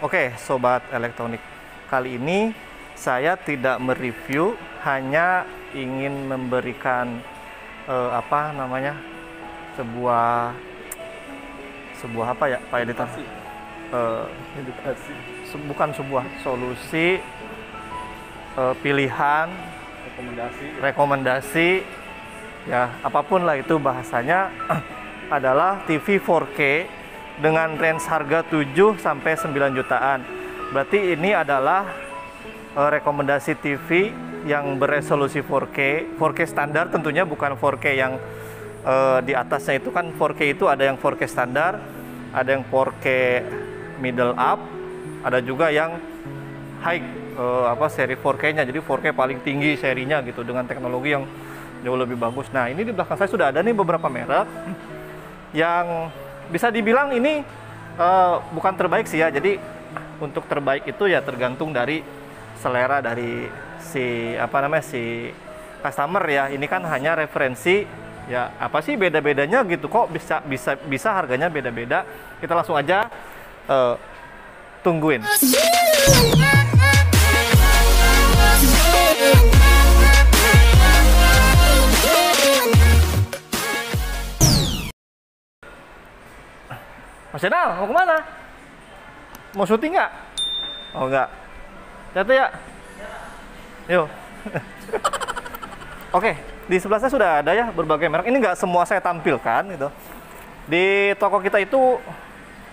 Oke, sobat elektronik. Kali ini saya tidak mereview, hanya ingin memberikan sebuah apa ya, Pak Editor? Edukasi, Bukan sebuah solusi, pilihan, rekomendasi, ya apapun lah itu bahasanya adalah TV 4K dengan range harga 7 sampai 9 jutaan. Berarti ini adalah rekomendasi TV yang beresolusi 4K standar tentunya, bukan 4K yang di atasnya. Itu kan 4K itu ada yang 4K standar, ada yang 4K middle up, ada juga yang high seri 4K-nya. Jadi 4K paling tinggi serinya gitu dengan teknologi yang jauh lebih bagus. Nah, ini di belakang saya sudah ada nih beberapa merek yang bisa dibilang ini bukan terbaik sih ya. Jadi untuk terbaik itu ya tergantung dari selera dari si customer ya. Ini kan hanya referensi ya, apa sih beda-bedanya gitu, kok bisa harganya beda-beda. Kita langsung aja tungguin. Mas Jenal, mau kemana? Mau syuting nggak? Oh nggak. Jatuh ya? Yuk. Oke, di sebelah saya sudah ada ya berbagai merek. Ini nggak semua saya tampilkan gitu. Di toko kita itu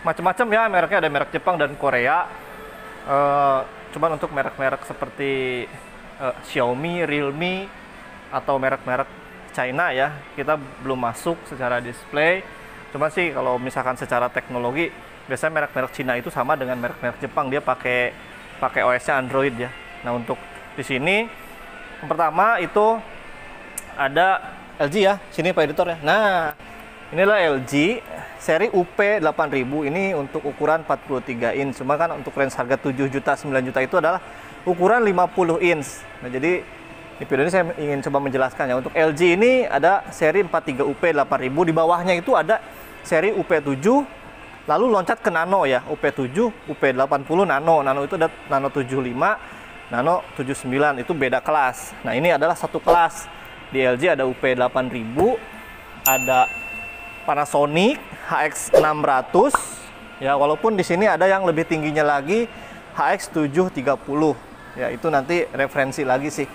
macam-macam ya mereknya, ada merek Jepang dan Korea. Cuman untuk merek-merek seperti Xiaomi, Realme, atau merek-merek China ya, kita belum masuk secara display. Cuma sih kalau misalkan secara teknologi, biasanya merek-merek Cina itu sama dengan merek-merek Jepang, dia pakai OS-nya Android ya. Nah, untuk di sini yang pertama itu ada LG ya, sini Pak Editor ya. Nah, inilah LG seri UP8000, ini untuk ukuran 43 inch. Cuma kan untuk range harga 7 juta 9 juta itu adalah ukuran 50 inch. Nah, jadi di video ini saya ingin coba menjelaskan ya. Untuk LG ini ada seri 43 UP8000, di bawahnya itu ada seri UP7, lalu loncat ke Nano ya, UP7, UP80 Nano. Nano itu ada Nano 75, Nano 79, itu beda kelas. Nah, ini adalah satu kelas. Di LG ada UP8000, ada Panasonic HX600 ya, walaupun di sini ada yang lebih tingginya lagi, HX730 ya, itu nanti referensi lagi sih.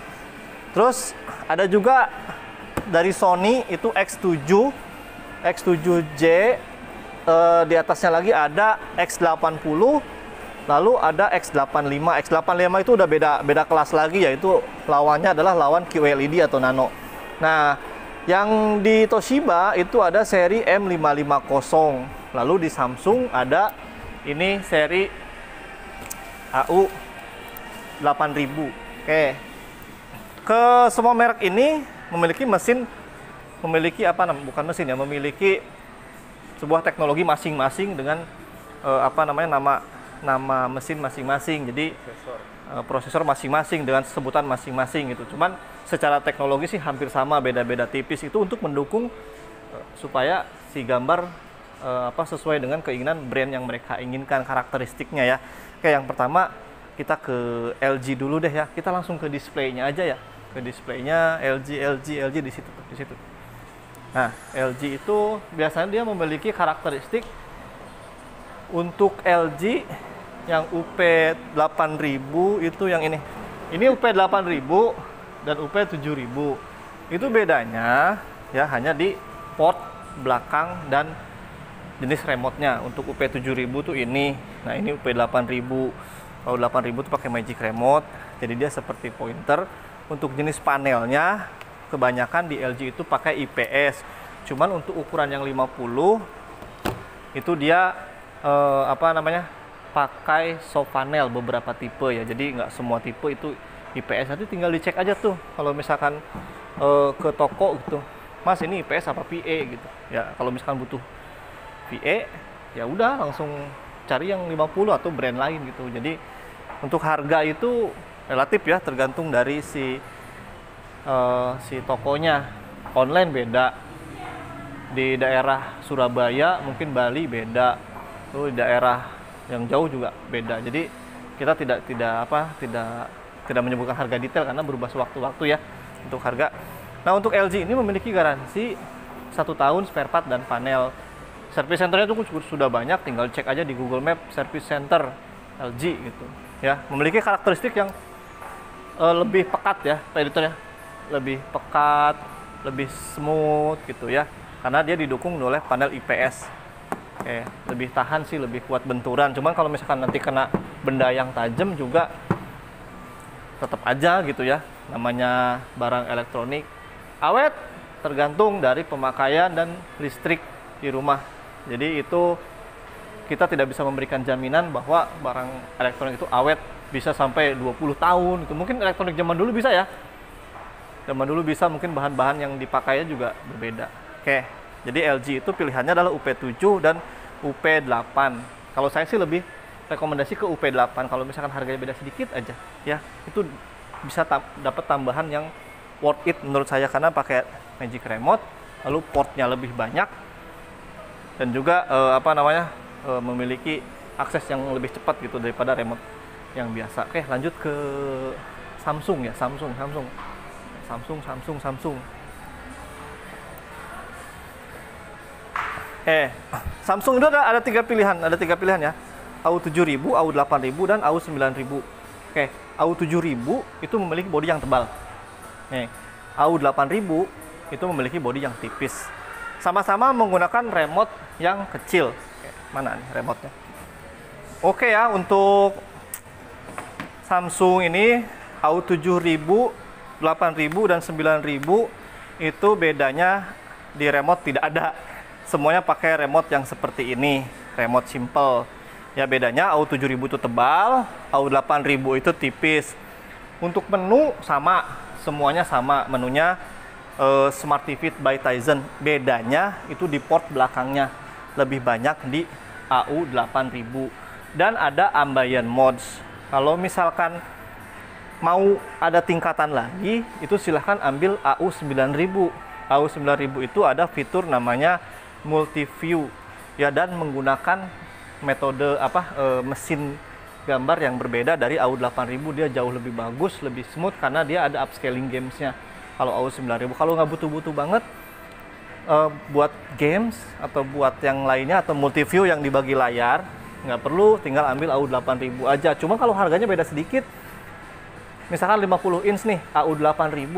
Terus ada juga dari Sony itu X7J, di atasnya lagi ada X80, lalu ada X85. X85 itu udah beda kelas lagi, yaitu lawannya adalah lawan QLED atau Nano. Nah, yang di Toshiba itu ada seri M550. Lalu di Samsung ada ini seri AU8000. Oke. Ke semua merek ini memiliki memiliki sebuah teknologi masing-masing dengan nama mesin masing-masing. Jadi prosesor masing-masing dengan sebutan masing-masing gitu. Cuman secara teknologi sih hampir sama, beda-beda tipis. Itu untuk mendukung supaya si gambar sesuai dengan keinginan brand yang mereka inginkan, karakteristiknya ya. Oke, yang pertama kita ke LG dulu deh ya. Kita langsung ke displaynya aja ya. Ke displaynya LG di situ. Nah, LG itu biasanya dia memiliki karakteristik untuk LG yang UP8000 itu yang ini. Ini UP8000 dan UP7000. Itu bedanya ya hanya di port belakang dan jenis remote-nya. Untuk UP7000 tuh ini. Nah, ini UP8000. Kalau 8000 itu pakai Magic Remote. Jadi dia seperti pointer. Untuk jenis panelnya kebanyakan di LG itu pakai IPS. Cuman untuk ukuran yang 50 itu dia pakai soft panel beberapa tipe ya. Jadi nggak semua tipe itu IPS. Nanti tinggal dicek aja tuh kalau misalkan ke toko gitu, Mas ini IPS apa PE gitu ya. Kalau misalkan butuh PE ya udah langsung cari yang 50 atau brand lain gitu. Jadi untuk harga itu relatif ya, tergantung dari si tokonya. Online beda, di daerah Surabaya mungkin Bali beda, tuh di daerah yang jauh juga beda. Jadi kita tidak menyebutkan harga detail karena berubah sewaktu-waktu ya untuk harga. Nah, untuk LG ini memiliki garansi 1 tahun spare part dan panel. Service centernya itu sudah banyak, tinggal cek aja di Google Map Service Center LG gitu ya. Memiliki karakteristik yang lebih pekat ya, Pak Editor ya, lebih pekat, lebih smooth gitu ya, karena dia didukung oleh panel IPS. Oke, lebih tahan sih, lebih kuat benturan. Cuman kalau misalkan nanti kena benda yang tajam juga tetap aja gitu ya, namanya barang elektronik. Awet tergantung dari pemakaian dan listrik di rumah. Jadi itu kita tidak bisa memberikan jaminan bahwa barang elektronik itu awet bisa sampai 20 tahun. Itu mungkin elektronik zaman dulu bisa ya. Zaman dulu bisa, mungkin bahan-bahan yang dipakainya juga berbeda. Oke, jadi LG itu pilihannya adalah UP7 dan UP8. Kalau saya sih lebih rekomendasi ke UP8 kalau misalkan harganya beda sedikit aja ya. Itu bisa dapat tambahan yang worth it menurut saya karena pakai Magic Remote, lalu portnya lebih banyak dan juga memiliki akses yang lebih cepat gitu daripada remote yang biasa. Oke, lanjut ke Samsung ya, Samsung. Samsung itu ada tiga pilihan ya. AU7000, AU8000 dan AU9000. Oke, AU7000 itu memiliki bodi yang tebal. AU8000 itu memiliki bodi yang tipis. Sama-sama menggunakan remote yang kecil. Mana nih remote-nya? Oke ya, untuk Samsung ini AU7000, 8000 dan 9000 itu bedanya di remote tidak ada. Semuanya pakai remote yang seperti ini, remote simple. Ya bedanya AU7000 itu tebal, AU8000 itu tipis. Untuk menu sama, semuanya sama menunya. Smart TV by Tizen, bedanya itu di port belakangnya lebih banyak di AU8000 dan ada ambient modes. Kalau misalkan mau ada tingkatan lagi, itu silahkan ambil AU9000. AU9000 itu ada fitur namanya multi view ya, dan menggunakan metode mesin gambar yang berbeda dari AU8000. Dia jauh lebih bagus, lebih smooth karena dia ada upscaling gamesnya. Kalau AU9000, kalau nggak butuh-butuh banget buat games atau buat yang lainnya atau multi view yang dibagi layar, nggak perlu, tinggal ambil AU8000 aja. Cuma kalau harganya beda sedikit, misalkan 50 inch nih AU8000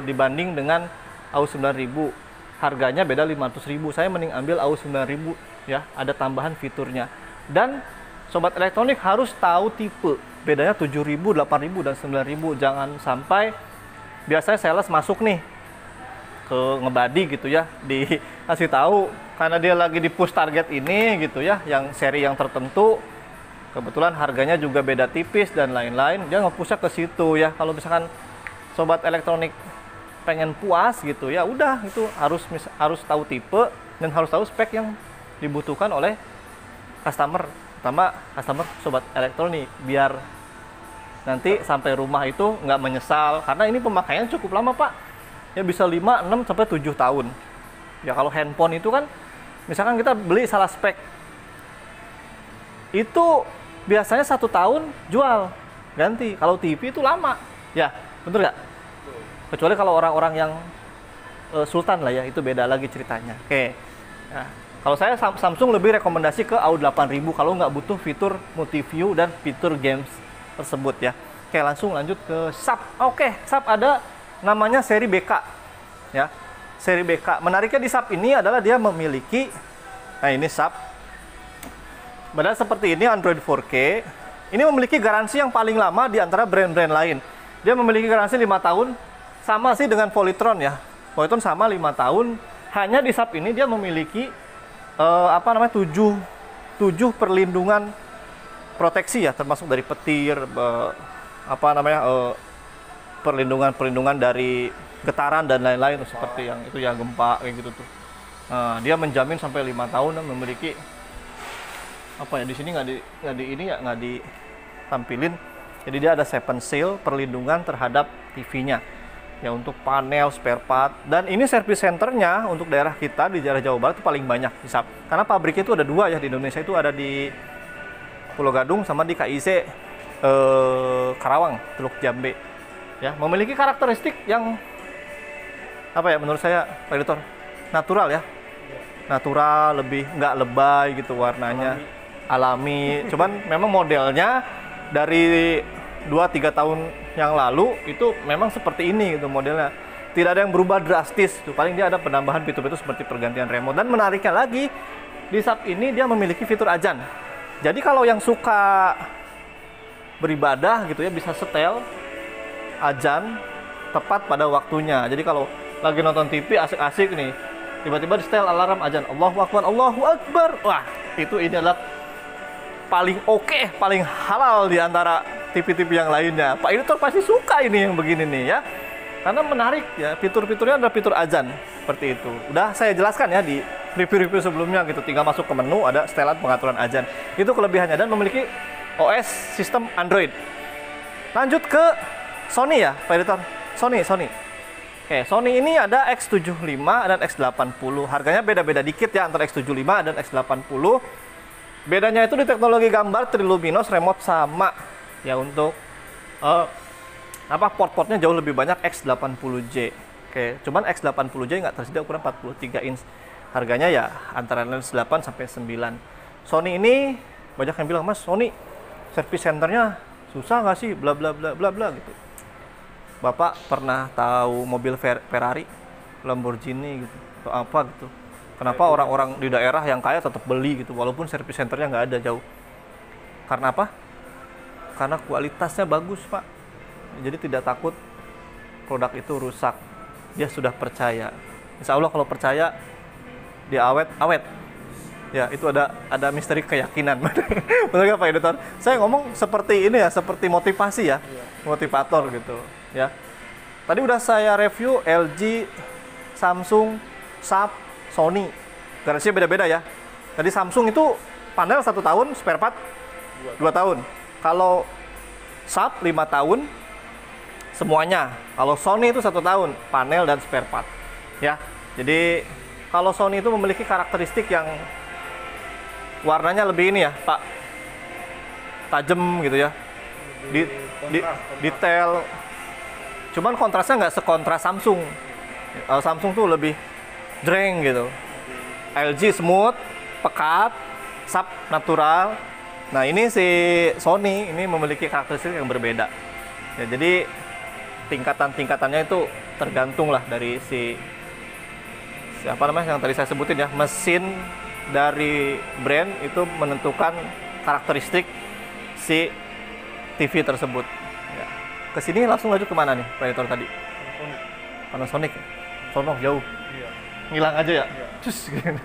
dibanding dengan AU9000, harganya beda 500.000. Saya mending ambil AU9000 ya, ada tambahan fiturnya. Dan sobat elektronik harus tahu tipe, bedanya 7000, 8000 dan 9000. Jangan sampai biasanya sales masuk nih ke ngebody gitu ya, dikasih tahu karena dia lagi di push target ini gitu ya, yang seri yang tertentu, kebetulan harganya juga beda tipis dan lain-lain, dia nge-pushnya ke situ ya. Kalau misalkan sobat elektronik pengen puas gitu ya, udah itu harus tahu tipe dan harus tahu spek yang dibutuhkan oleh customer, terutama customer sobat elektronik, biar nanti sampai rumah itu nggak menyesal, karena ini pemakaian cukup lama Pak ya, bisa 5, 6 sampai 7 tahun ya. Kalau handphone itu kan misalkan kita beli salah spek itu biasanya 1 tahun jual ganti. Kalau TV itu lama ya, bener nggak? Kecuali kalau orang-orang yang sultan lah ya, itu beda lagi ceritanya. Oke ya. Kalau saya Samsung lebih rekomendasi ke AU8000 kalau nggak butuh fitur multi view dan fitur games tersebut ya. Oke, langsung lanjut ke SAP. Oke, SAP ada namanya seri BK ya, seri BK. Menariknya di SAP ini adalah dia memiliki, nah ini SAP padahal seperti ini Android 4K. Ini memiliki garansi yang paling lama di antara brand-brand lain. Dia memiliki garansi 5 tahun, sama sih dengan Polytron ya. Polytron sama 5 tahun. Hanya di SAP ini dia memiliki 7 perlindungan proteksi ya, termasuk dari petir, perlindungan dari getaran dan lain-lain, seperti yang itu ya, gempa kayak gitu tuh. Nah, dia menjamin sampai 5 tahun dan memiliki di sini nggak ditampilin. Jadi dia ada 7 seal perlindungan terhadap TV-nya. ya untuk panel, spare part. Dan ini service centernya untuk daerah kita di daerah Jawa Barat itu paling banyak di SAP. Karena pabriknya itu ada 2 ya di Indonesia, itu ada di Pulau Gadung sama di KIC Karawang, Teluk Jambe. Ya, memiliki karakteristik yang apa ya menurut saya, Pak Editor, natural ya. Natural, lebih nggak lebay gitu warnanya, alami. Cuman memang modelnya dari 2-3 tahun yang lalu itu memang seperti ini gitu modelnya. Tidak ada yang berubah drastis tuh. Paling dia ada penambahan fitur-fitur seperti pergantian remote. Dan menariknya lagi, di SAP ini dia memiliki fitur azan. Jadi kalau yang suka beribadah gitu ya, bisa setel azan tepat pada waktunya. Jadi kalau lagi nonton TV asik-asik nih, tiba-tiba di setel alarm azan, Allahu Akbar, Allahu Akbar. Wah, ini adalah paling oke, paling halal di antara TV-TV yang lainnya. Pak Editor pasti suka ini yang begini nih ya. Karena menarik ya, fitur-fiturnya adalah fitur azan seperti itu. Udah saya jelaskan ya di review-review sebelumnya gitu. Tinggal masuk ke menu, ada setelan pengaturan azan. Itu kelebihannya, dan memiliki OS sistem Android. Lanjut ke Sony ya, Pak Editor. Sony. Oke, Sony ini ada X75 dan X80. Harganya beda-beda dikit ya antara X75 dan X80. Bedanya itu di teknologi gambar triluminos, remote sama ya. Untuk port-portnya jauh lebih banyak X80J. Oke, cuman X80J nggak tersedia ukuran 43 inch. Harganya ya antara 8 sampai 9. Sony ini banyak yang bilang, "Mas, Sony service centernya susah nggak sih? Bla bla bla bla bla," gitu. Bapak pernah tahu mobil Ferrari, Lamborghini gitu, atau apa gitu? Kenapa orang-orang di daerah yang kaya tetap beli gitu, walaupun service centernya nggak ada jauh? Karena apa? Karena kualitasnya bagus, Pak. Jadi tidak takut produk itu rusak. Dia sudah percaya. Insya Allah kalau percaya, dia awet. Ya, itu ada misteri keyakinan. Betul nggak Pak Editor? Saya ngomong seperti ini ya, seperti motivasi ya, motivator gitu. Ya. Tadi udah saya review LG, Samsung, SAP, Sony. Garansinya beda-beda ya. Tadi Samsung itu panel 1 tahun, spare part 2 tahun. Kalau SAP 5 tahun semuanya. Kalau Sony itu 1 tahun, panel dan spare part. Ya. Jadi kalau Sony itu memiliki karakteristik yang warnanya lebih ini ya, Pak, tajam gitu ya. Detail. Cuman kontrasnya nggak sekontras Samsung. Samsung tuh lebih jreng gitu. LG smooth, pekat, SAP natural. Nah, ini si Sony ini memiliki karakteristik yang berbeda. Ya, jadi tingkatan-tingkatannya itu tergantung lah dari siapa namanya yang tadi saya sebutin ya, mesin dari brand itu menentukan karakteristik si TV tersebut. Ya. Kesini langsung lanjut kemana nih, Pak Editor tadi? Panasonic. Sono jauh. Iya. Ngilang aja ya? Iya. Cus gitu.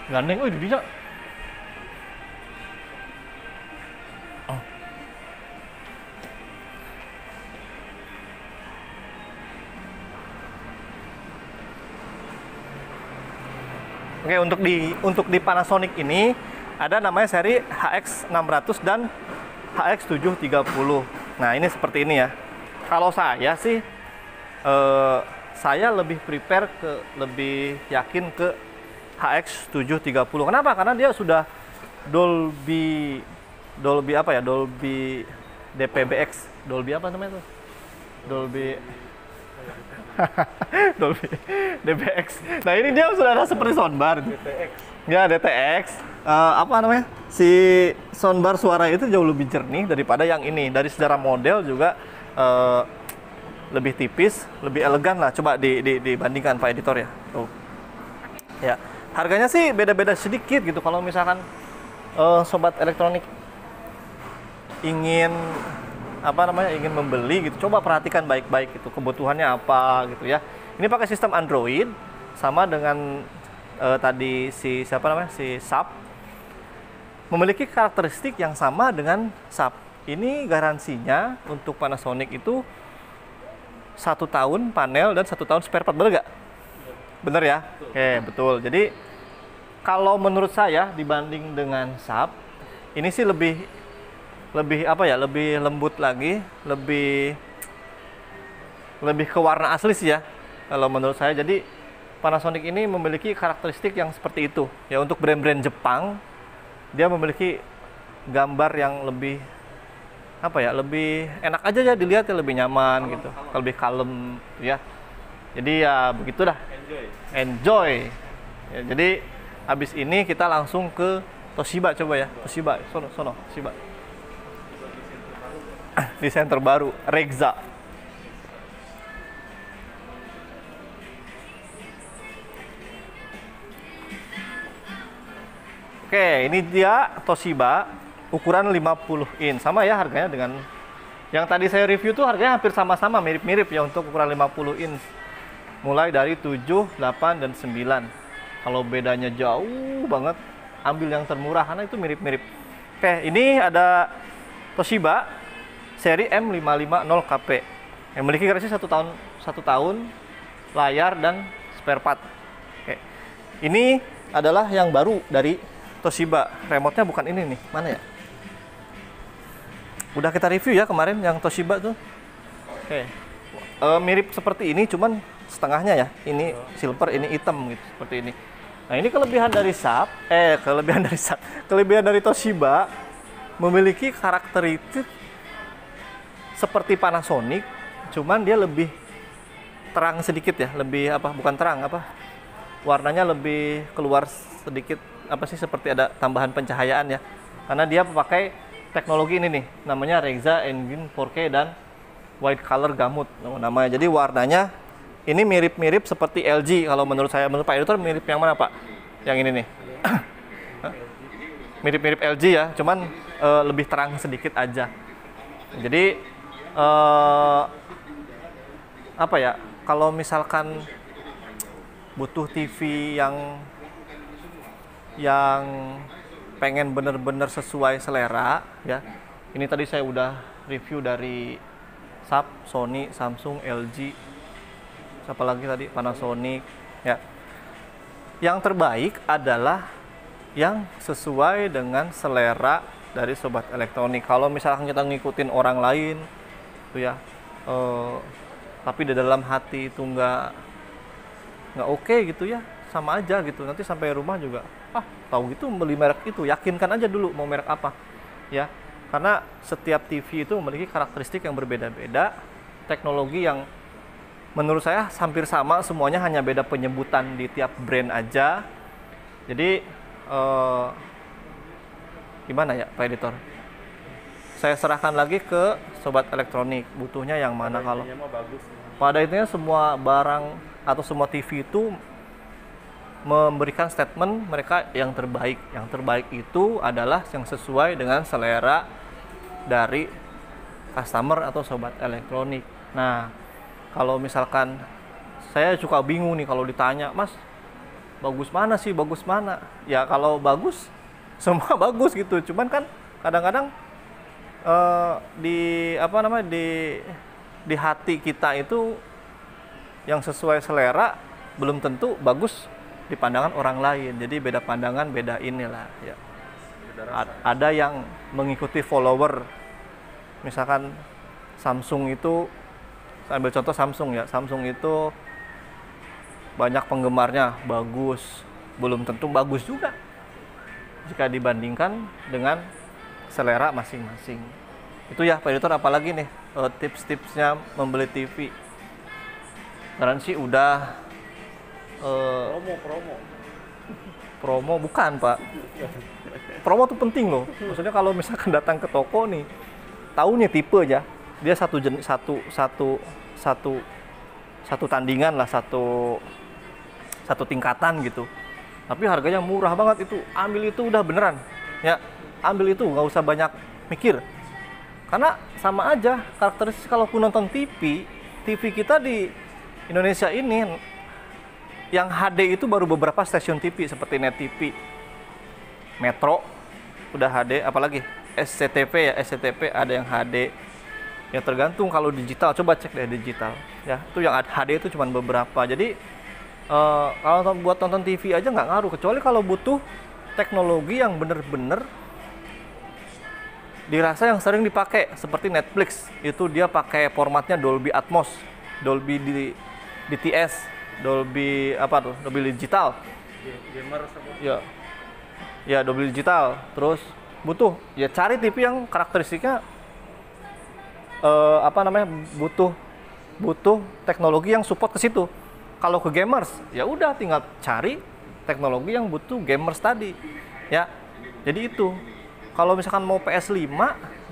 Gandeng, di dia. Oh. Oke, untuk di Panasonic ini ada namanya seri HX600 dan HX730. Nah, ini seperti ini ya. Kalau saya sih saya lebih lebih yakin ke HX730. Kenapa? Karena dia sudah Dolby apa ya? Dolby DPBX. Dolby apa namanya tuh? Dolby DBX. Nah, ini dia sudah ada seperti soundbar. DTX. Ya, DTX. Apa namanya? Si soundbar suara itu jauh lebih jernih daripada yang ini. Dari secara model juga lebih tipis, lebih elegan lah. Coba dibandingkan Pak Editor ya. Tuh. Ya, harganya sih beda-beda sedikit gitu. Kalau misalkan sobat elektronik ingin ingin membeli gitu, coba perhatikan baik-baik itu kebutuhannya apa gitu ya. Ini pakai sistem Android sama dengan tadi si SAP, memiliki karakteristik yang sama dengan SAP. Ini garansinya untuk Panasonic itu 1 tahun panel dan 1 tahun spare part, bener nggak? Bener ya? Oke, betul. Jadi kalau menurut saya dibanding dengan SAP, ini sih lebih lebih apa ya, lebih lembut lagi, lebih ke warna asli sih ya kalau menurut saya. Jadi Panasonic ini memiliki karakteristik yang seperti itu ya. Untuk brand-brand Jepang dia memiliki gambar yang lebih apa ya, lebih enak aja ya dilihat ya, lebih nyaman gitu, lebih kalem ya. Jadi ya begitulah, enjoy ya. Jadi habis ini kita langsung ke Toshiba, coba ya, Toshiba, sono Toshiba di center baru Regza. Oke, ini dia Toshiba ukuran 50 in. Sama ya harganya dengan yang tadi saya review tuh, harganya hampir sama-sama, mirip-mirip ya untuk ukuran 50 in. Mulai dari 7, 8, dan 9. Kalau bedanya jauh banget, ambil yang termurah karena itu mirip-mirip. Oke, ini ada Toshiba seri M550KP yang memiliki garansi 1 tahun, layar dan spare part. Oke. Ini adalah yang baru dari Toshiba. Remote-nya bukan ini nih, mana ya? Udah kita review ya kemarin yang Toshiba tuh. Oke. Mirip seperti ini, cuman setengahnya ya. Ini silver, ini hitam gitu, seperti ini. Nah, ini kelebihan dari kelebihan dari Toshiba memiliki karakteristik seperti Panasonic, cuman dia lebih terang sedikit ya, lebih apa? Bukan terang apa? Warnanya lebih keluar sedikit, apa sih, seperti ada tambahan pencahayaan ya. Karena dia pakai teknologi ini nih, namanya Regza Engine 4K dan White Color Gamut namanya. Jadi warnanya ini mirip-mirip seperti LG kalau menurut saya. Menurut Pak Editor mirip yang mana, Pak? Yang ini nih. Mirip-mirip LG ya, cuman lebih terang sedikit aja. Jadi apa ya, kalau misalkan butuh TV yang pengen bener-bener sesuai selera ya, ini tadi saya udah review dari Sony, Samsung, LG, siapa lagi tadi, Panasonic ya. Yang terbaik adalah yang sesuai dengan selera dari sobat elektronik. Kalau misalkan kita ngikutin orang lain tuh ya, tapi di dalam hati itu nggak oke gitu ya, sama aja gitu. Nanti sampai rumah juga tahu gitu beli merek itu, yakinkan aja dulu mau merek apa ya. Karena setiap TV itu memiliki karakteristik yang berbeda-beda, teknologi yang menurut saya hampir sama semuanya, hanya beda penyebutan di tiap brand aja. Jadi gimana ya Pak Editor? Saya serahkan lagi ke sobat elektronik, butuhnya yang mana. Kalau pada intinya semua barang atau semua TV itu memberikan statement mereka yang terbaik. Yang terbaik itu adalah yang sesuai dengan selera dari customer atau sobat elektronik. Nah, kalau misalkan saya suka bingung nih kalau ditanya, Mas, bagus mana sih, bagus mana? Ya kalau bagus, semua bagus gitu. Cuman kan kadang-kadang di hati kita itu yang sesuai selera belum tentu bagus di pandangan orang lain. Jadi beda pandangan, beda inilah ya. Ada yang mengikuti follower. Misalkan Samsung itu, saya ambil contoh Samsung ya. Samsung itu banyak penggemarnya, bagus. Belum tentu bagus juga jika dibandingkan dengan selera masing-masing. Itu ya Pak Editor, apalagi nih tips-tipsnya membeli TV. Garansi udah. Promo bukan Pak. Promo tuh penting loh. Maksudnya kalau misalkan datang ke toko nih, tahunya tipe aja, dia satu tandingan lah, satu tingkatan gitu. Tapi harganya murah banget, itu ambil itu udah beneran ya. Ambil itu, nggak usah banyak mikir. Karena sama aja karakteristik kalau nonton TV kita di Indonesia ini yang HD itu baru beberapa stasiun TV seperti Net TV, Metro udah HD, apalagi SCTV ya, SCTV ada yang HD. Ya tergantung, kalau digital coba cek deh digital ya, itu yang HD itu cuma beberapa. Jadi kalau buat nonton TV aja nggak ngaruh, kecuali kalau butuh teknologi yang bener-bener dirasa yang sering dipakai seperti Netflix itu dia pakai formatnya Dolby Atmos, Dolby DTS, Dolby apa tuh? Dolby digital. Gamer sama. Ya. Ya, Dolby digital. Terus butuh ya cari TV yang karakteristiknya butuh teknologi yang support ke situ. Kalau ke gamers, ya udah tinggal cari teknologi yang butuh gamers tadi. Ya. Jadi itu. Kalau misalkan mau PS5,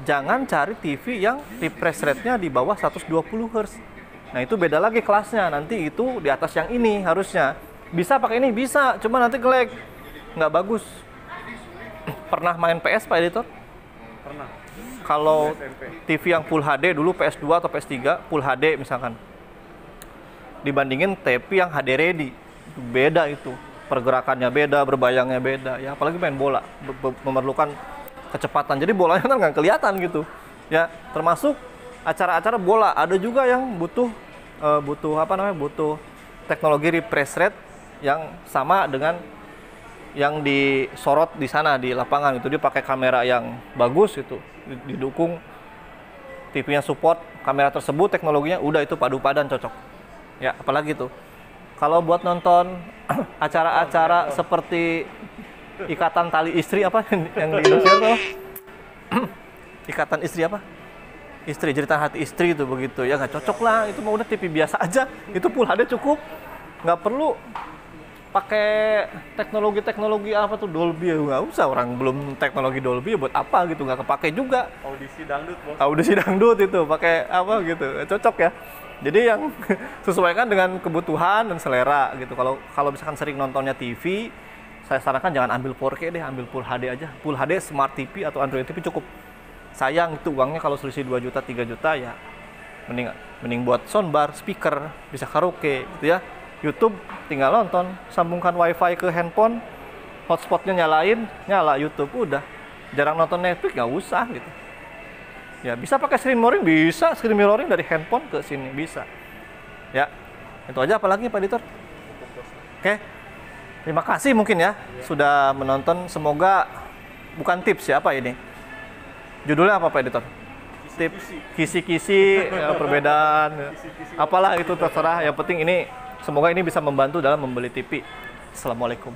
jangan cari TV yang refresh rate-nya di bawah 120 Hz. Nah, itu beda lagi kelasnya. Nanti itu di atas yang ini harusnya. Bisa pakai ini? Bisa. Cuma nanti nge-lag. Nggak bagus. Pernah main PS, Pak Editor? Pernah. Kalau TV yang Full HD dulu PS2 atau PS3, Full HD misalkan. Dibandingin TV yang HD ready. Itu beda itu. Pergerakannya beda, berbayangnya beda. Ya, apalagi main bola. Memerlukan kecepatan, jadi bolanya kan nggak kelihatan gitu ya. Termasuk acara-acara bola ada juga yang butuh teknologi refresh rate yang sama dengan yang disorot di sana di lapangan. Itu dia pakai kamera yang bagus, itu didukung TV-nya support kamera tersebut, teknologinya udah itu padu padan cocok ya. Apalagi tuh kalau buat nonton acara-acara seperti Ikatan Tali Istri apa yang di Indonesia tuh? Ikatan Istri apa? Istri, Jeritan Hati Istri itu begitu ya, nggak cocok lah. Itu mau udah TV biasa aja, itu Full HD cukup, nggak perlu pakai teknologi apa tuh Dolby, nggak usah. Orang belum teknologi Dolby buat apa gitu, nggak kepake juga. Audisi dangdut, Bos. Audisi dangdut itu pakai apa gitu, cocok ya. Jadi yang sesuaikan dengan kebutuhan dan selera gitu. Kalau misalkan sering nontonnya TV, saya sarankan jangan ambil 4K deh, ambil Full HD aja. Full HD Smart TV atau Android TV cukup. Sayang itu uangnya kalau selisih 2 juta, 3 juta ya. Mending buat soundbar, speaker, bisa karaoke gitu ya. YouTube tinggal nonton, sambungkan WiFi ke handphone, hotspotnya nyala YouTube, udah. Jarang nonton Netflix nggak usah gitu. Ya bisa pakai screen mirroring, bisa screen mirroring dari handphone ke sini bisa. Ya. Itu aja, apalagi Pak Editor? Oke. Terima kasih mungkin ya sudah menonton. Semoga bukan tips ya, apa ini? Judulnya apa Pak Editor? Tips, kisi-kisi, ya, perbedaan, ya. Apalah itu terserah. Yang penting ini semoga ini bisa membantu dalam membeli TV. Assalamualaikum.